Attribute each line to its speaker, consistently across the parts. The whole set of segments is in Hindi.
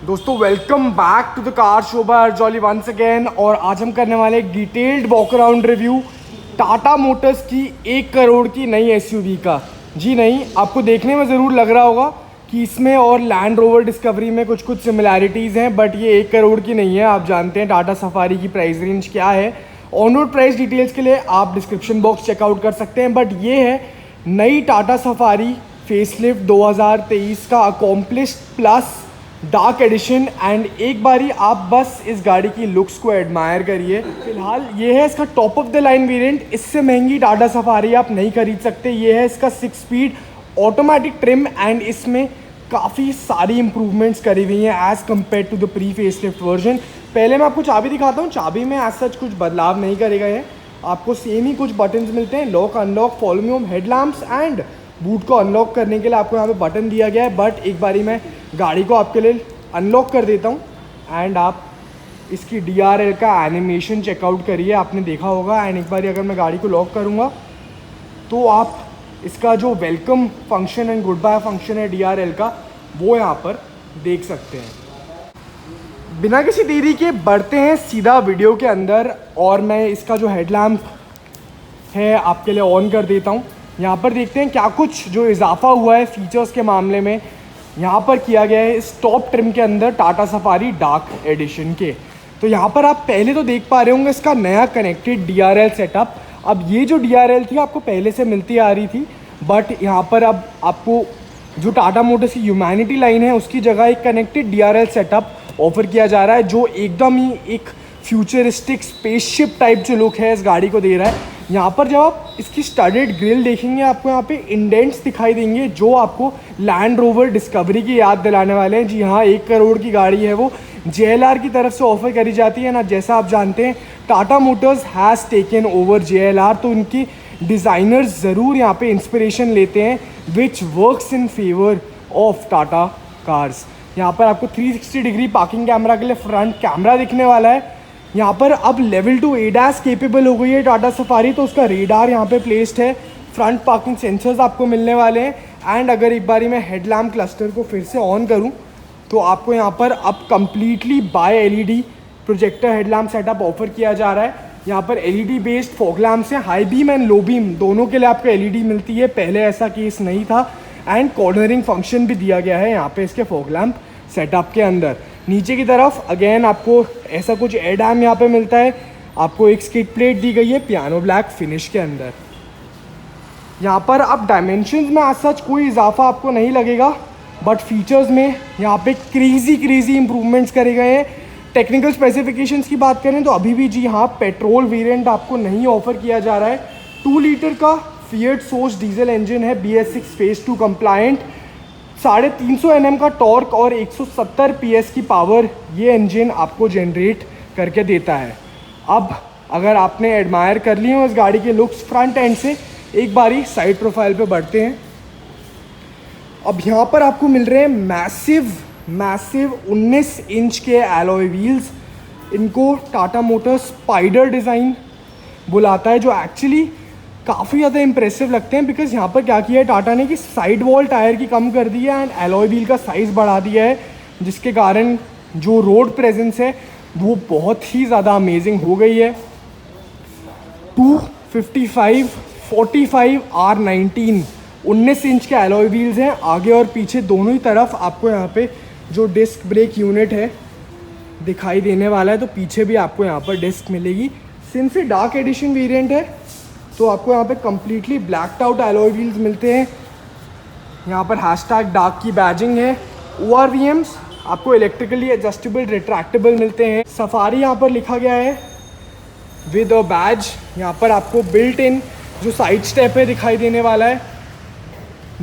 Speaker 1: दोस्तों welcome back to the car show by Jolly once again. और आज हम करने वाले एक detailed walk around review Tata Motors की 1 करोड़ की नई एसयूवी का। जी नहीं, आपको देखने में ज़रूर लग रहा होगा कि इसमें और लैंड रोवर डिस्कवरी में कुछ कुछ सिमिलैरिटीज़ हैं, बट ये 1 करोड़ की नहीं है। आप जानते हैं टाटा सफारी की प्राइस रेंज क्या है। ऑन रोड प्राइस डिटेल्स के लिए आप डिस्क्रिप्शन बॉक्स चेकआउट कर सकते हैं। बट ये है नई टाटा सफारी फेसलिफ्ट 2023 का accomplished plus dark edition. And एक बारी आप बस इस गाड़ी की लुक्स को एडमायर करिए। फिलहाल ये है इसका top of the line variant. इससे महंगी टाटा सफारी आप नहीं खरीद सकते। ये है इसका 6 स्पीड ऑटोमेटिक ट्रिम एंड इसमें काफ़ी सारी इंप्रूवमेंट्स करी हुई हैं as compare to the pre facelift version. पहले मैं आपको चाबी दिखाता हूँ। चाबी में एज सच कुछ बदलाव नहीं करेगा है, आपको सेम ही कुछ बटन्स मिलते हैं। Lock unlock, follow me home, headlamps and boot को अनलॉक करने के लिए आपको यहाँ पे बटन दिया गया है। बट एक बारी मैं गाड़ी को आपके लिए अनलॉक कर देता हूँ एंड आप इसकी DRL का एनिमेशन चेकआउट करिए। आपने देखा होगा। एंड एक बारी अगर मैं गाड़ी को लॉक करूँगा तो आप इसका जो welcome function and good bye function है DRL का, वो यहाँ पर देख सकते हैं। बिना किसी देरी के बढ़ते हैं सीधा वीडियो के अंदर। और मैं इसका जो हेडलैम्प है आपके लिए ऑन कर देता हूँ। यहाँ पर देखते हैं क्या कुछ जो इजाफा हुआ है फीचर्स के मामले में यहाँ पर किया गया है इस टॉप ट्रिम के अंदर टाटा सफारी डार्क एडिशन के। तो यहाँ पर आप पहले तो देख पा रहे होंगे इसका नया कनेक्टेड DRL सेटअप। अब ये जो DRL थी आपको पहले से मिलती आ रही थी, बट यहाँ पर अब आपको जो टाटा मोटर्स की ह्यूमैनिटी लाइन है उसकी जगह एक कनेक्टेड DRL सेटअप ऑफर किया जा रहा है, जो एकदम ही एक फ्यूचरिस्टिक स्पेसशिप टाइप जो लुक है इस गाड़ी को दे रहा है। यहाँ पर जब आप इसकी स्टडेड ग्रिल देखेंगे आपको यहाँ पे इंडेंट्स दिखाई देंगे जो आपको लैंड रोवर डिस्कवरी की याद दिलाने वाले हैं। जी हाँ, 1 करोड़ की गाड़ी है वो JLR की तरफ से ऑफर करी जाती है ना। जैसा आप जानते हैं Tata Motors has taken over JLR, तो उनकी डिज़ाइनर्स ज़रूर यहाँ पे इंस्पिरेशन लेते हैं which works in favour of Tata cars. यहाँ पर आपको 360 डिग्री पार्किंग कैमरा के लिए फ्रंट कैमरा दिखने वाला है। यहाँ पर अब लेवल 2 ADAS केपेबल हो गई है टाटा सफारी, तो उसका रेडार यहाँ पे प्लेस्ड है। फ्रंट पार्किंग सेंसर्स आपको मिलने वाले हैं। एंड अगर एक बारी मैं हेडलैम्प क्लस्टर को फिर से ऑन करूँ तो आपको यहाँ पर अब completely bye LED projector headlamp setup offer किया जा रहा है। यहाँ पर LED बेस्ड फॉग लैम्प्स हैं, high beam and low beam दोनों के लिए आपको LED मिलती है। पहले ऐसा केस नहीं था। एंड कॉर्नरिंग फंक्शन भी दिया गया है यहाँ पे इसके फॉग लैम्प सेटअप के अंदर। नीचे की तरफ अगेन आपको ऐसा कुछ एडैम यहाँ पे मिलता है। आपको एक स्किड प्लेट दी गई है पियानो ब्लैक फिनिश के अंदर। यहाँ पर अब डायमेंशंस में आज सच कोई इजाफा आपको नहीं लगेगा, बट फीचर्स में यहाँ पे क्रेजी इंप्रूवमेंट्स करे गए हैं। टेक्निकल स्पेसिफिकेशंस की बात करें तो अभी भी जी हाँ पेट्रोल वेरिएंट आपको नहीं ऑफर किया जा रहा है। 2 लीटर का फिएट सोर्स डीजल इंजन है, BS6 फेज 2 कंप्लायंट। 350 Nm का टॉर्क और 170 PS की पावर ये इंजन आपको जनरेट करके देता है। अब अगर आपने एडमायर कर लिए हो इस गाड़ी के लुक्स फ्रंट एंड से, एक बारी साइड प्रोफाइल पे बढ़ते हैं। अब यहाँ पर आपको मिल रहे हैं मैसिव 19 इंच के एलॉय व्हील्स। इनको टाटा मोटर्स स्पाइडर डिज़ाइन बुलाता है, जो एक्चुअली काफ़ी ज़्यादा इंप्रेसिव लगते हैं। बिकॉज यहाँ पर क्या किया है टाटा ने कि साइड वॉल टायर की कम कर दी है एंड एलॉय व्हील का साइज़ बढ़ा दिया है, जिसके कारण जो रोड प्रेजेंस है वो बहुत ही ज़्यादा अमेजिंग हो गई है। 255 45 R19 19 इंच के एलॉय व्हील्स हैं आगे और पीछे दोनों ही तरफ। आपको यहाँ पे जो डिस्क ब्रेक यूनिट है दिखाई देने वाला है, तो पीछे भी आपको यहाँ पर डिस्क मिलेगी। सिंस ये डार्क एडिशन वेरिएंट है तो आपको यहाँ पे completely blacked out alloy wheels मिलते हैं। यहाँ पर #डार्क की बैजिंग है। ORVMs आपको इलेक्ट्रिकली एडजस्टेबल रिट्रैक्टेबल मिलते हैं। सफारी यहाँ पर लिखा गया है विद अ बैज। यहाँ पर आपको बिल्ट इन जो साइड स्टेप है दिखाई देने वाला है।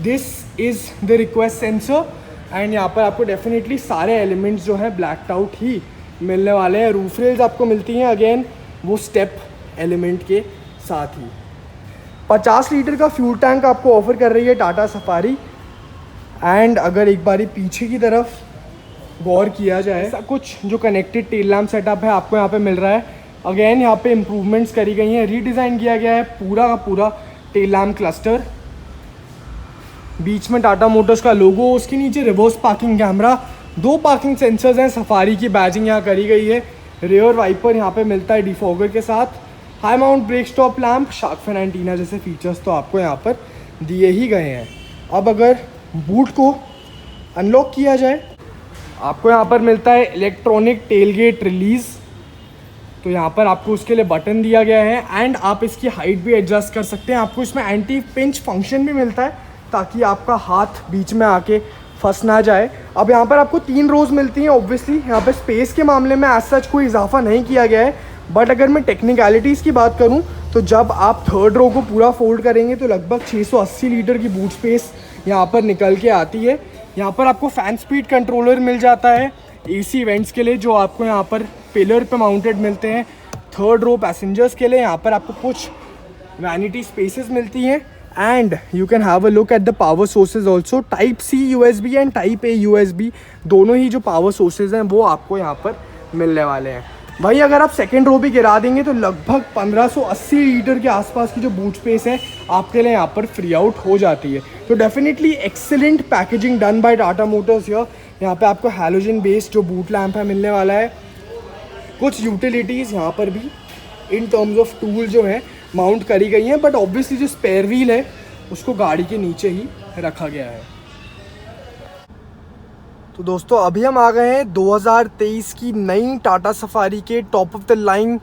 Speaker 1: This is the request sensor. And यहाँ पर आपको डेफिनेटली सारे एलिमेंट्स जो हैं ब्लैक्ड आउट ही मिलने वाले हैं। रूफ रेल्स आपको मिलती हैं अगेन वो स्टेप एलिमेंट के साथ ही। 50 लीटर का फ्यूल टैंक आपको ऑफर कर रही है टाटा सफारी। एंड अगर एक बारी पीछे की तरफ गौर किया जाए, ऐसा कुछ जो कनेक्टेड टेल लैम्प सेटअप है आपको यहाँ पे मिल रहा है। अगेन यहाँ पे इम्प्रूवमेंट्स करी गई हैं, रीडिज़ाइन किया गया है पूरा का पूरा टेल लैम्प क्लस्टर। बीच में टाटा मोटर्स का लोगो, उसके नीचे reverse parking camera, 2 parking sensors हैं, सफारी की बैजिंग यहाँ करी गई है। रेयर वाइपर यहाँ पे मिलता है डिफॉगर के साथ। High mount brake stop lamp, shark fin antenna जैसे फीचर्स तो आपको यहाँ पर दिए ही गए हैं। अब अगर बूट को अनलॉक किया जाए, आपको यहाँ पर मिलता है इलेक्ट्रॉनिक टेलगेट रिलीज़। तो यहाँ पर आपको उसके लिए बटन दिया गया है एंड आप इसकी हाइट भी एडजस्ट कर सकते हैं। आपको इसमें एंटी पिंच फंक्शन भी मिलता है ताकि आपका हाथ बीच में आके फंस ना जाए। अब यहाँ पर आपको 3 रोज़ मिलती हैं। ऑब्वियसली यहाँ पर स्पेस के मामले में एज सच कोई इजाफा नहीं किया गया है, बट अगर मैं टेक्निकलिटीज़ की बात करूँ तो जब आप 3rd रो को पूरा फोल्ड करेंगे तो लगभग 680 लीटर की बूट स्पेस यहाँ पर निकल के आती है। यहाँ पर आपको फ़ैन स्पीड कंट्रोलर मिल जाता है AC इवेंट्स के लिए, जो आपको यहाँ पर पिलर पे माउंटेड मिलते हैं। 3rd रो पैसेंजर्स के लिए यहाँ पर आपको कुछ वैनिटी स्पेसेस मिलती हैं and you can have a look at the power sources also. Type C USB and type A USB दोनों ही जो पावर सोर्सेज हैं वो आपको यहाँ पर मिलने वाले हैं। भाई अगर आप 2nd रो भी गिरा देंगे तो लगभग 1580 लीटर के आसपास की जो बूट स्पेस है आपके लिए यहाँ पर फ्री आउट हो जाती है। तो definitely excellent packaging done by Tata Motors here. यहाँ पे आपको हैलोजन बेस्ड जो बूट लैम्प है मिलने वाला है। कुछ यूटिलिटीज़ यहाँ पर भी इन टर्म्स ऑफ टूल जो है माउंट करी गई हैं, बट ऑब्वियसली जो स्पेयर व्हील है उसको गाड़ी के नीचे ही रखा गया है। तो दोस्तों अभी हम आ गए हैं 2023 की नई टाटा सफारी के top of the line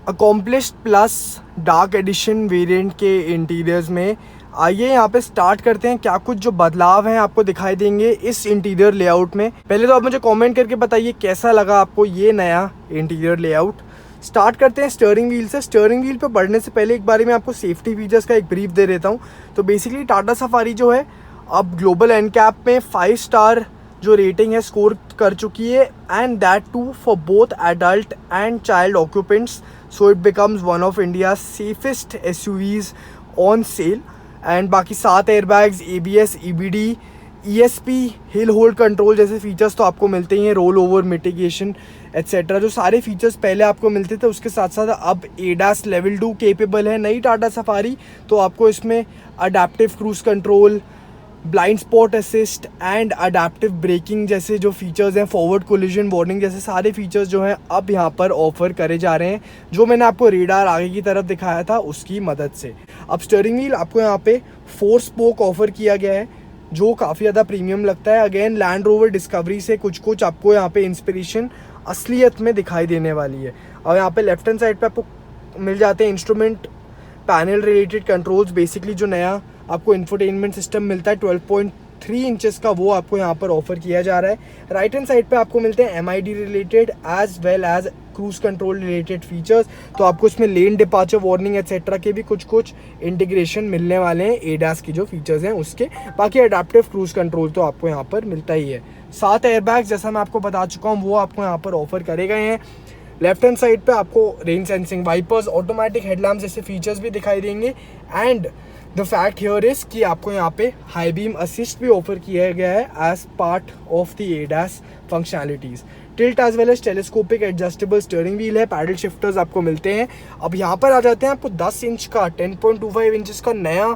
Speaker 1: accomplished plus dark edition variant के इंटीरियर्स में। आइए यहाँ पे स्टार्ट करते हैं, क्या कुछ जो बदलाव हैं आपको दिखाई देंगे इस इंटीरियर लेआउट में। पहले तो आप मुझे कमेंट करके बताइए कैसा लगा आपको ये नया इंटीरियर लेआउट। स्टार्ट करते हैं स्टीयरिंग व्हील से। स्टीयरिंग व्हील पे बढ़ने से पहले एक बारी मैं आपको सेफ्टी फीचर्स का एक ब्रीफ दे देता हूँ। तो बेसिकली टाटा सफारी जो है अब ग्लोबल एनकैप में 5 स्टार जो रेटिंग है स्कोर कर चुकी है and that too for both adult and child occupants. So it becomes one of India safest SUVs on sale. And बाकी 7 airbags, ABS, EBD, ESP, hill hold control जैसे फीचर्स तो आपको मिलते ही हैं, रोल ओवर मिटिगेशन एट्सेट्रा जो सारे फीचर्स पहले आपको मिलते थे उसके साथ साथ अब ADAS लेवल 2 केपेबल है नई टाटा सफारी। तो आपको इसमें adaptive cruise control, blind spot assist and adaptive braking जैसे जो फीचर्स हैं, फॉरवर्ड कोलिजन वार्निंग जैसे सारे फीचर्स जो हैं अब यहाँ पर ऑफर करे जा रहे हैं, जो मैंने आपको रेडार आगे की तरफ दिखाया था उसकी मदद से। अब स्टीयरिंग व्हील आपको यहाँ पे 4 स्पोक ऑफर किया गया है जो काफ़ी ज़्यादा प्रीमियम लगता है। अगेन लैंड रोवर डिस्कवरी से कुछ आपको यहाँ पे इंस्पिरेशन असलियत में दिखाई देने वाली है। और यहाँ पे लेफ्ट हैंड साइड पे आपको मिल जाते हैं instrument panel related controls. Basically जो नया आपको इंफोटेनमेंट सिस्टम मिलता है 12.3 इंचेस का वो आपको यहाँ पर ऑफर किया जा रहा है। राइट हैंड साइड पे आपको मिलते हैं MID related as well as cruise control related features. तो आपको इसमें लेन डिपार्चर वार्निंग एट्सेट्रा के भी कुछ इंटीग्रेशन मिलने वाले हैं ADAS की जो फीचर्स हैं उसके। बाकी अडेप्टिव क्रूज कंट्रोल तो आपको यहाँ पर मिलता ही है। 7 एयरबैग्स जैसा मैं आपको बता चुका हूँ वो आपको यहाँ पर ऑफर करे गए हैं। लेफ्ट हैंड साइड पे आपको rain sensing wipers, automatic headlamp जैसे फीचर्स भी दिखाई देंगे and the fact here is कि आपको यहाँ पे हाई बीम असिस्ट भी ऑफर किया गया है as part of the ADAS functionalities. Tilt as well as telescopic adjustable steering wheel है, पैडल शिफ्टर्स आपको मिलते हैं। अब यहाँ पर आ जाते हैं आपको 10 इंच का 10.25 इंचेस का नया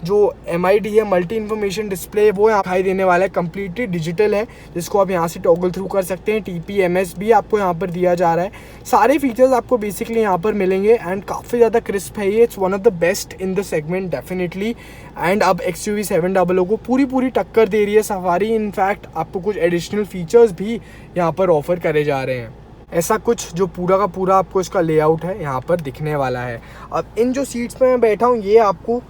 Speaker 1: जो MID है मल्टी इन्फॉर्मेशन डिस्प्ले वो यहाँ दिखाई देने वाला है। कम्प्लीटली डिजिटल है जिसको आप यहाँ से टॉगल थ्रू कर सकते हैं। TPMS भी आपको यहाँ पर दिया जा रहा है। सारे फीचर्स आपको बेसिकली यहाँ पर मिलेंगे एंड काफ़ी ज़्यादा क्रिस्प है ये। It's one of the best in the segment definitely. And अब XUV 700 को पूरी टक्कर दे रही है सफारी। इनफैक्ट आपको कुछ एडिशनल फीचर्स भी यहाँ पर ऑफर करे जा रहे हैं। ऐसा कुछ जो पूरा का पूरा आपको इसका लेआउट है यहाँ पर दिखने वाला है। अब इन जो सीट्स पे मैं बैठा हूँ ये आपको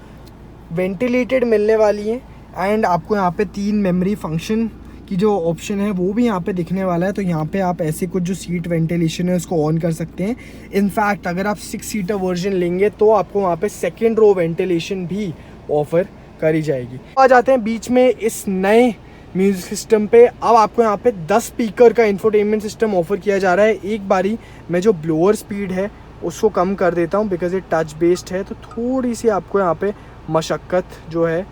Speaker 1: वेंटिलेटेड मिलने वाली है एंड आपको यहाँ पे 3 मेमोरी फंक्शन की जो ऑप्शन है वो भी यहाँ पे दिखने वाला है। तो यहाँ पे आप ऐसे कुछ जो सीट वेंटिलेशन है उसको ऑन कर सकते हैं। इनफैक्ट अगर आप 6 सीटर वर्जन लेंगे तो आपको वहाँ पे 2nd रो वेंटिलेशन भी ऑफर करी जाएगी। आ जाते हैं बीच में इस नए म्यूजिक सिस्टम पे। अब आपको यहाँ पे 10 स्पीकर का इंफोटेनमेंट सिस्टम ऑफर किया जा रहा है। एक बारी मैं जो ब्लोअर स्पीड है उसको कम कर देता हूँ बिकॉज ये टच बेस्ड है, तो थोड़ी सी आपको यहाँ पे मशक्क़त जो है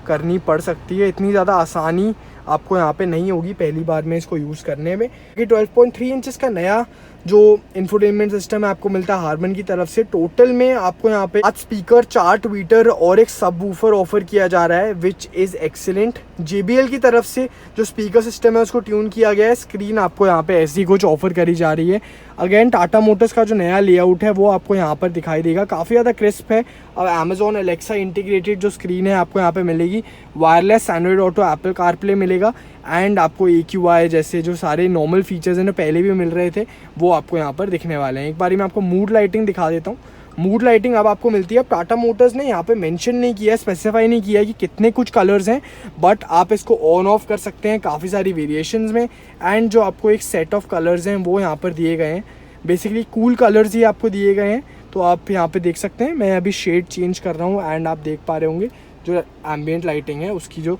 Speaker 1: करनी पड़ सकती है। इतनी ज़्यादा आसानी आपको यहाँ पे नहीं होगी पहली बार में इसको यूज़ करने में। कि 12.3 इंचेस का नया जो इंफोटेनमेंट सिस्टम है आपको मिलता है हार्मन की तरफ से। टोटल में आपको यहाँ पे 8 स्पीकर, 4 ट्वीटर और एक सबवूफर ऑफर किया जा रहा है, विच इज़ एक्सीलेंट। JBL की तरफ से जो स्पीकर सिस्टम है उसको ट्यून किया गया है। स्क्रीन आपको यहाँ पे ऐसी कुछ ऑफर करी जा रही है। अगेन टाटा मोटर्स का जो नया लेआउट है वो आपको यहाँ पर दिखाई देगा, काफ़ी ज़्यादा क्रिस्प है। और अमेजॉन एलेक्सा इंटीग्रेटेड जो स्क्रीन है आपको यहाँ पे मिलेगी। Wireless Android auto, Apple CarPlay मिलेगा एंड आपको AQI जैसे जो सारे नॉर्मल फीचर्स हैं जो पहले भी मिल रहे थे वो आपको यहाँ पर दिखने वाले हैं। एक बारी मैं आपको मूड लाइटिंग दिखा देता हूँ। मूड लाइटिंग अब आपको मिलती है। टाटा मोटर्स ने यहाँ पे मेंशन नहीं किया है, स्पेसिफाई नहीं किया है कि कितने कुछ कलर्स हैं, बट आप इसको ऑन ऑफ कर सकते हैं काफ़ी सारी वेरिएशंस में। एंड जो आपको एक सेट ऑफ कलर्स हैं वो यहाँ पर दिए गए हैं, बेसिकली कूल कलर्स ही आपको दिए गए हैं। तो आप यहाँ पे देख सकते हैं, मैं अभी शेड चेंज कर रहा हूँ एंड आप देख पा रहे होंगे जो एम्बियंट लाइटिंग है उसकी जो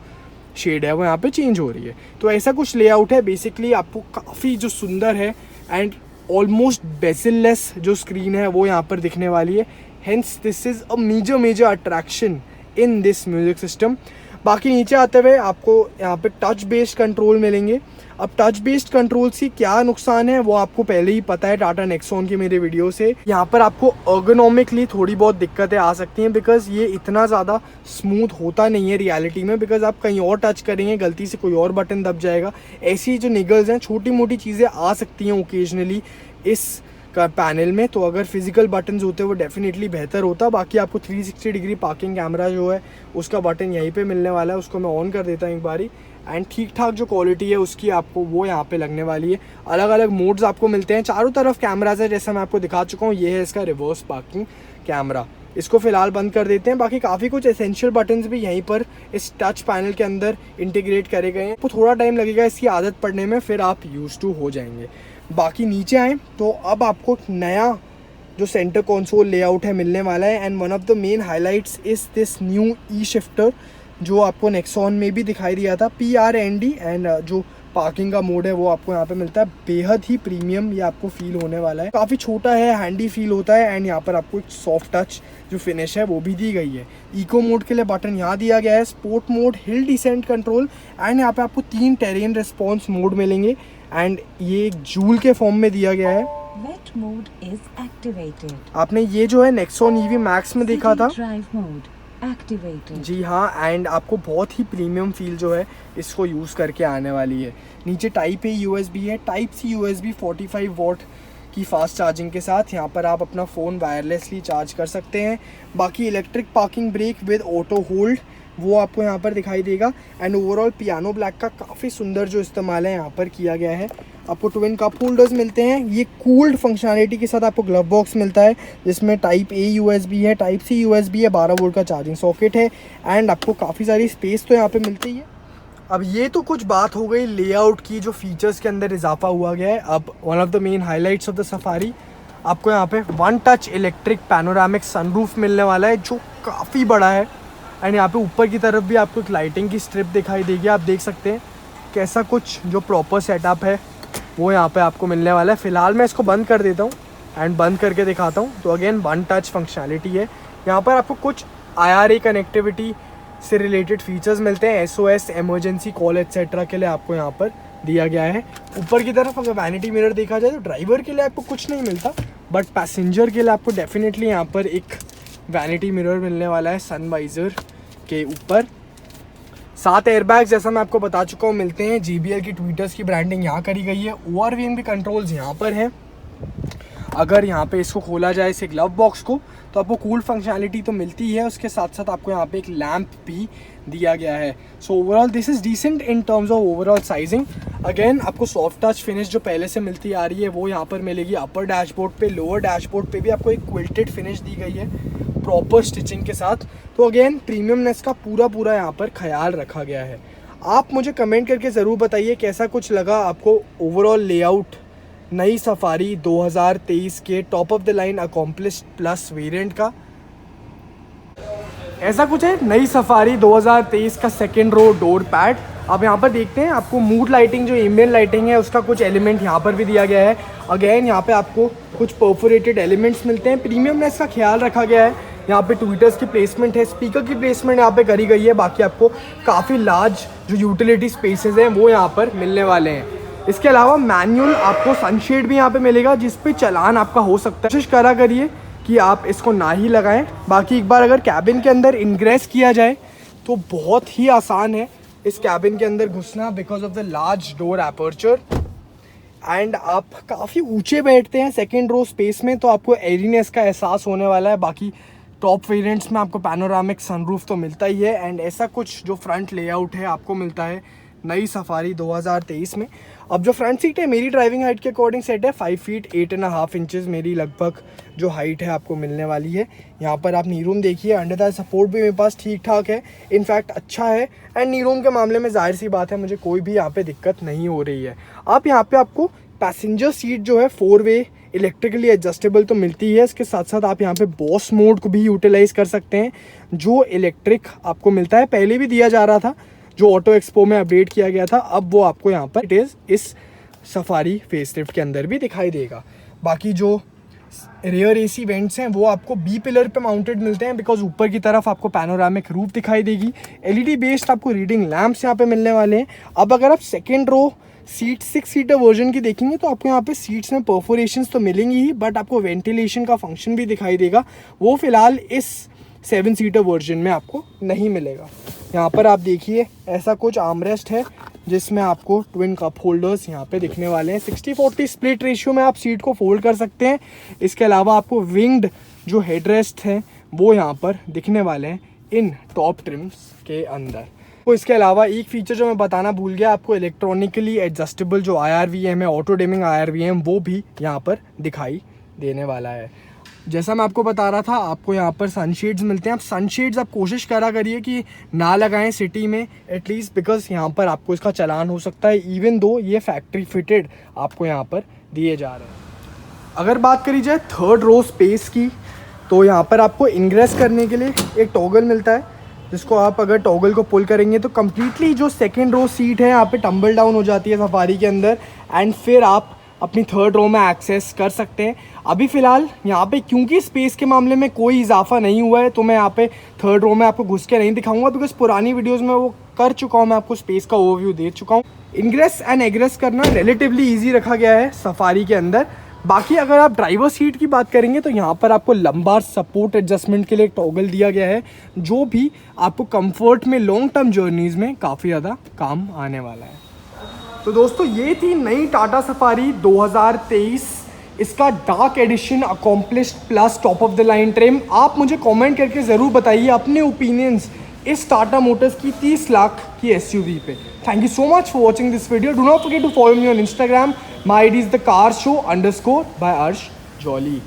Speaker 1: शेड है वो यहाँ पे चेंज हो रही है। तो ऐसा कुछ लेआउट है। बेसिकली आपको काफ़ी जो सुंदर है एंड ऑलमोस्ट बेजललेस जो स्क्रीन है वो यहाँ पर दिखने वाली है। Hence this is a major attraction in this music system. बाकी नीचे आते हुए आपको यहाँ पे टच बेस्ड कंट्रोल मिलेंगे। अब टच बेस्ड कंट्रोल से क्या नुकसान है वो आपको पहले ही पता है टाटा नेक्सॉन के मेरे वीडियो से। यहाँ पर आपको अर्गोनॉमिकली थोड़ी बहुत दिक्कतें आ सकती हैं, बिकॉज ये इतना ज़्यादा स्मूथ होता नहीं है रियलिटी में। बिकॉज आप कहीं और टच करेंगे, गलती से कोई और बटन दब जाएगा, ऐसी जो निगल्स हैं, छोटी मोटी चीज़ें आ सकती हैं ओकेजनली इस का पैनल में। तो अगर फिजिकल बटन्स होते वो डेफिनेटली बेहतर होता। बाकी आपको 360 डिग्री पार्किंग कैमरा जो है उसका बटन यहीं पे मिलने वाला है, उसको मैं ऑन कर देता हूँ एक बारी। एंड ठीक ठाक जो क्वालिटी है उसकी आपको वो यहाँ पे लगने वाली है। अलग अलग मोड्स आपको मिलते हैं, चारों तरफ कैमराज है जैसा मैं आपको दिखा चुका हूँ। ये है इसका रिवर्स पार्किंग कैमरा, इसको फिलहाल बंद कर देते हैं। बाकी काफ़ी कुछ एसेंशियल बटन्स भी यहीं पर इस टच पैनल के अंदर इंटीग्रेट करे गए हैं। आपको थोड़ा टाइम लगेगा इसकी आदत पड़ने में, फिर आप यूज टू हो जाएंगे। बाकी नीचे आएँ तो अब आपको नया जो सेंटर कंसोल लेआउट है मिलने वाला है। And one of the main highlights is this new E shifter जो आपको नेक्सॉन में भी दिखाई दिया था, PRND। एंड जो पार्किंग का मोड है वो आपको यहाँ पे मिलता है। बेहद ही प्रीमियम ये आपको फील होने वाला है, काफ़ी छोटा है, हैंडी फील होता है। एंड यहाँ पर आपको एक सॉफ्ट टच जो फिनिश है वो भी दी गई है। इको मोड के लिए बटन यहाँ दिया गया है, sport mode, hill descent control and यहाँ पे आपको 3 टेरेन रिस्पॉन्स मोड मिलेंगे। एंड ये एक जूल के फॉर्म में दिया गया है।
Speaker 2: Wet mode is activated.
Speaker 1: आपने ये जो है नेक्सॉन EV मैक्स में देखा था,
Speaker 2: ड्राइव मोड एक्टिवेटेड।
Speaker 1: जी हाँ। एंड आपको बहुत ही प्रीमियम फील जो है इसको यूज़ करके आने वाली है। नीचे टाइप A USB है, टाइप C USB 45 वॉट की फास्ट चार्जिंग के साथ यहाँ पर आप अपना फ़ोन वायरलेसली चार्ज कर सकते हैं। बाकी electric parking brake with auto hold वो आपको यहाँ पर दिखाई देगा। एंड ओवरऑल पियानो ब्लैक का काफ़ी सुंदर जो इस्तेमाल है यहाँ पर किया गया है। आपको ट्विन कप होल्डर्स मिलते हैं, ये कूल्ड फंक्शनैलिटी के साथ आपको ग्लव बॉक्स मिलता है जिसमें टाइप A USB है, टाइप C USB है, 12 वोल्ट का चार्जिंग सॉकेट है। एंड आपको काफ़ी सारी स्पेस तो यहाँ पे मिलती है। अब ये तो कुछ बात हो गई लेआउट की, जो फीचर्स के अंदर इजाफा हुआ गया है। अब one of the main highlights of the safari, आपको यहाँ पे 1 टच इलेक्ट्रिक पैनोरामिक सनरूफ मिलने वाला है जो काफ़ी बड़ा है। एंड यहाँ पे ऊपर की तरफ भी आपको एक लाइटिंग की स्ट्रिप दिखाई देगी। आप देख सकते हैं कैसा कुछ जो प्रॉपर सेटअप है वो यहाँ पे आपको मिलने वाला है। फ़िलहाल मैं इसको बंद कर देता हूँ एंड बंद करके दिखाता हूँ। तो अगेन 1 टच फंक्शनैलिटी है। यहाँ पर आपको कुछ IRA कनेक्टिविटी से रिलेटेड फीचर्स मिलते हैं, SOS, इमरजेंसी कॉल एक्सेट्रा के लिए आपको यहाँ पर दिया गया है। ऊपर की तरफ अगर वैनिटी मिरर देखा जाए तो ड्राइवर के लिए आपको कुछ नहीं मिलता, बट पैसेंजर के लिए आपको डेफिनेटली यहाँ पर एक वैनिटी मिरर मिलने वाला है सनवाइज़र के ऊपर। 7 एयरबैग्स जैसा मैं आपको बता चुका हूँ मिलते हैं। JBL की ट्वीटर्स की ब्रांडिंग यहाँ करी गई है। ORVM कंट्रोल्स यहाँ पर हैं। अगर यहाँ पे इसको खोला जाए इसे ग्लव बॉक्स को तो आपको कूल फंक्शनैलिटी तो मिलती है, उसके साथ साथ आपको यहाँ पे एक लैंप भी दिया गया है। So overall this is decent in terms of overall sizing. Again आपको सॉफ्ट टच फिनिश जो पहले से मिलती आ रही है वो यहाँ पर मिलेगी। अपर डैशबोर्ड पे, लोअर डैशबोर्ड पे भी आपको एक क्विल्टेड फिनिश दी गई है प्रॉपर स्टिचिंग के साथ। तो अगेन प्रीमियमनेस का पूरा यहाँ पर ख्याल रखा गया है। आप मुझे कमेंट करके ज़रूर बताइए कैसा कुछ लगा आपको ओवरऑल लेआउट नई सफारी 2023 के top of the line accomplished plus variant का। ऐसा कुछ है नई सफारी 2023 का सेकेंड रो डोर पैड। अब यहाँ पर देखते हैं आपको मूड लाइटिंग जो एम्बिएंट लाइटिंग है उसका कुछ एलिमेंट यहाँ पर भी दिया गया है। अगेन यहाँ पे आपको कुछ परफोरेटेड एलिमेंट्स मिलते हैं। प्रीमियमनेस का ख्याल रखा गया है। यहाँ पे ट्विटर्स की प्लेसमेंट है, स्पीकर की प्लेसमेंट यहाँ पे करी गई है। बाकी आपको काफ़ी लार्ज जो यूटिलिटी स्पेसेस हैं वो यहाँ पर मिलने वाले हैं। इसके अलावा मैनुअल आपको सनशेड भी यहाँ पे मिलेगा, जिस पे चलान आपका हो सकता है। कोशिश करा करिए कि आप इसको ना ही लगाएं। बाकी एक बार अगर कैबिन के अंदर इंग्रेस किया जाए तो बहुत ही आसान है इस कैबिन के अंदर घुसना, because of the large door aperture. And आप काफ़ी ऊंचे बैठते हैं सेकेंड रो स्पेस में, तो आपको एरीनेस का एहसास होने वाला है। बाकी टॉप वेरिएंट्स में आपको पैनोरामिक सनरूफ तो मिलता ही है। एंड ऐसा कुछ जो फ्रंट लेआउट है आपको मिलता है नई सफारी 2023 में। अब जो फ्रंट सीट है मेरी ड्राइविंग हाइट के अकॉर्डिंग सेट है 5 फीट 8.5 इंचेस मेरी लगभग जो हाइट है आपको मिलने वाली है। यहाँ पर आप नी रूम देखिए, अंडर सपोर्ट भी मेरे पास ठीक ठाक है, इनफैक्ट अच्छा है। एंड नी रूम के मामले में जाहिर सी बात है मुझे कोई भी यहाँ पे दिक्कत नहीं हो रही है। आप यहाँ पे आपको पैसेंजर सीट जो है 4 वे इलेक्ट्रिकली एडजस्टेबल तो मिलती है, इसके साथ साथ आप यहाँ पे बॉस मोड को भी यूटिलाइज कर सकते हैं, जो इलेक्ट्रिक आपको मिलता है। पहले भी दिया जा रहा था, जो ऑटो एक्सपो में अपडेट किया गया था, अब वो आपको यहाँ पर इस सफारी फेसलिफ्ट के अंदर भी दिखाई देगा। बाकी जो रेयर एसी वेंट्स हैं वो आपको बी पिलर पे माउंटेड मिलते हैं, बिकॉज ऊपर की तरफ आपको पैनोरामिक रूफ दिखाई देगी। एलईडी बेस्ड आपको रीडिंग लैंप्स यहाँ पे मिलने वाले हैं। अब अगर आप second row seat 6 seater version की देखेंगे तो आपको यहाँ पे सीट्स में परफोरेशंस तो मिलेंगी ही, बट आपको वेंटिलेशन का फंक्शन भी दिखाई देगा। वो फिलहाल इस 7 सीटर वर्जन में आपको नहीं मिलेगा। यहाँ पर आप देखिए ऐसा कुछ आर्मरेस्ट है जिसमें आपको ट्विन कप होल्डर्स यहाँ पे दिखने वाले हैं। 60-40 स्प्लिट रेशियो में आप सीट को फोल्ड कर सकते हैं। इसके अलावा आपको विंग्ड जो हेडरेस्ट हैं वो यहाँ पर दिखने वाले हैं इन टॉप ट्रिम्स के अंदर। तो इसके अलावा एक फीचर जो मैं बताना भूल गया, आपको इलेक्ट्रॉनिकली एडजस्टेबल जो IRVM है, ऑटो डिमिंग IRVM, वो भी यहाँ पर दिखाई देने वाला है। जैसा मैं आपको बता रहा था, आपको यहाँ पर सनशेड्स मिलते हैं। आप सनशेड्स आप कोशिश करा करिए कि ना लगाएं सिटी में एटलीस्ट, बिकॉज यहाँ पर आपको इसका चालान हो सकता है, इवन दो ये फैक्ट्री फिटेड आपको यहाँ पर दिए जा रहे हैं। अगर बात करी जाए थर्ड रो स्पेस की, तो यहाँ पर आपको इंग्रेस करने के लिए एक टॉगल मिलता है, जिसको आप अगर टॉगल को पुल करेंगे तो कम्प्लीटली जो सेकेंड रो सीट है यहाँ पे टम्बल डाउन हो जाती है सफारी के अंदर, एंड फिर आप अपनी थर्ड रो में एक्सेस कर सकते हैं। अभी फ़िलहाल यहाँ पे क्योंकि स्पेस के मामले में कोई इजाफा नहीं हुआ है, तो मैं यहाँ पे थर्ड रो में आपको घुस के नहीं दिखाऊंगा, बिकॉज पुरानी वीडियोस में वो कर चुका हूँ, मैं आपको स्पेस का ओवरव्यू दे चुका हूँ। इनग्रेस एंड एग्रेस करना रिलेटिवली ईजी रखा गया है सफारी के अंदर। बाकी अगर आप ड्राइवर सीट की बात करेंगे तो यहाँ पर आपको लंबार सपोर्ट एडजस्टमेंट के लिए एक टॉगल दिया गया है, जो भी आपको कंफर्ट में लॉन्ग टर्म जर्नीज़ में काफ़ी ज़्यादा काम आने वाला है। तो दोस्तों ये थी नई टाटा सफारी 2023, इसका dark edition accomplished plus top of the line trim. आप मुझे कमेंट करके ज़रूर बताइए अपने ओपिनियंस इस टाटा मोटर्स की 30 लाख की SUV पे। Thank you so much for watching this video. Do not forget to follow me on Instagram. My ID is thecarshow_by Arsh Jolly.